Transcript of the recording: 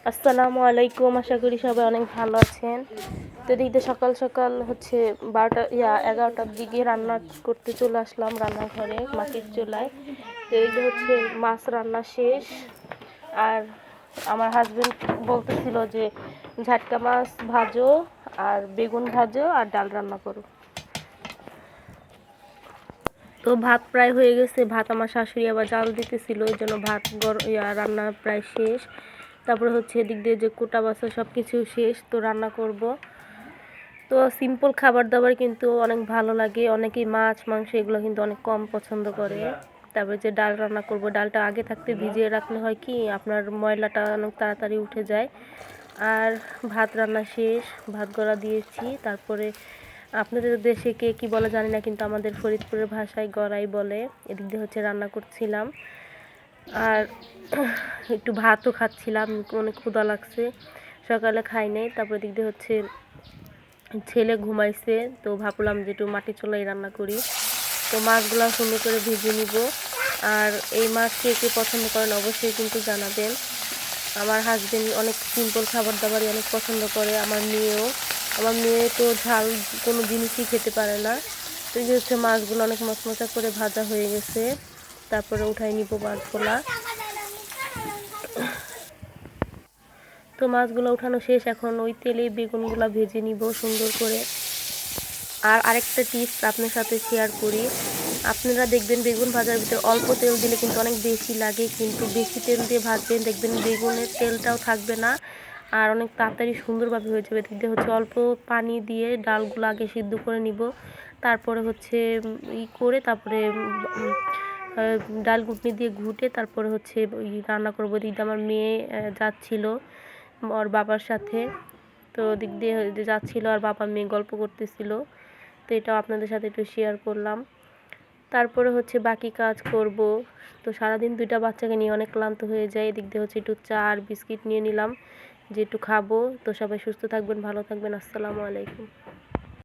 আসসালামু আলাইকুম। আশা করি সবাই অনেক ভালো আছেন। তো এদিক দিয়ে সকাল সকাল হচ্ছে 11টার দিকে রান্না করতে চলে আসলাম রান্নাঘরে মাটির চুলায়। তো এদিক দিয়ে হচ্ছে মাছ রান্না শেষ। আর আমার হাজবেন্ড বলতেছিল যে ঝাটকা মাছ ভাজো আর বেগুন ভাজো আর ডাল রান্না করো। তো ভাত প্রায় হয়ে গেছে। ভাত আমার শাশুড়ি আবার জাল দিতেছিল, ওই জন্য ভাত রান্না প্রায় শেষ। তারপরে হচ্ছে এদিক দিয়ে যে কোটা বাছা সব কিছু শেষ, তো রান্না করব। তো সিম্পল খাবার দাবার কিন্তু অনেক ভালো লাগে, অনেকেই মাছ মাংস এগুলো কিন্তু অনেক কম পছন্দ করে। তারপরে যে ডাল রান্না করব, ডালটা আগে থাকতে ভিজিয়ে রাখলে হয় কি আপনার ময়লাটা অনেক তাড়াতাড়ি উঠে যায়। আর ভাত রান্না শেষ, ভাত গড়া দিয়েছি। তারপরে আপনাদের দেশে কে কী বলে জানি না, কিন্তু আমাদের ফরিদপুরের ভাষায় গড়াই বলে। এদিক দিয়ে হচ্ছে রান্না করছিলাম আর একটু ভাতও খাচ্ছিলাম, অনেক ক্ষুধা লাগছে, সকালে খাই নাই। তারপর দিক দিয়ে হচ্ছে ছেলে ঘুমাইছে, তো ভাবলাম যে একটু মাটি চুলায় রান্না করি। তো মাছগুলো সুন্দর করে ভেজে নিব। আর এই মাছ কে কে পছন্দ করেন অবশ্যই কিন্তু জানাবেন। আমার হাজবেন্ড অনেক সিম্পল খাবার দাবারই অনেক পছন্দ করে, আমার মেয়ে তো ঝাল কোনো জিনিসই খেতে পারে না। তো এই যে হচ্ছে মাছগুলো অনেক মচমচা করে ভাজা হয়ে গেছে। তারপরে উঠাই নিব মাছগুলা। তো মাছগুলো উঠানো শেষ, এখন ওই তেলে বেগুনগুলো ভেজে নিব সুন্দর করে। আর আরেকটা টিপস আপনার সাথে শেয়ার করি, আপনারা দেখবেন বেগুন ভাজার ভিতরে অল্প তেল দিলে কিন্তু অনেক বেশি লাগে, কিন্তু বেশি তেল দিয়ে ভাজবেন দেখবেন বেগুনের তেলটাও থাকবে না আর অনেক তাড়াতাড়ি সুন্দরভাবে হয়ে যাবে। দিতে হচ্ছে অল্প পানি দিয়ে ডালগুলো আগে সিদ্ধ করে নিব, তারপরে হচ্ছে তারপরে ডাল ঘুটনি দিয়ে ঘুটে তারপরে হচ্ছে রান্না করবো। দিদি আমার মেয়ে যাচ্ছিল ওর বাবার সাথে, তো দিক দিয়ে যাচ্ছিল আর বাবা মেয়ে গল্প করতেছিল। তো এটাও আপনাদের সাথে একটু শেয়ার করলাম। তারপরে হচ্ছে বাকি কাজ করব। তো সারাদিন দুইটা বাচ্চাকে নিয়ে অনেক ক্লান্ত হয়ে যায়। এদিক দিয়ে হচ্ছে একটু চা আর বিস্কিট নিয়ে নিলাম যে একটু খাবো। তো সবাই সুস্থ থাকবেন, ভালো থাকবেন। আসসালামু আলাইকুম।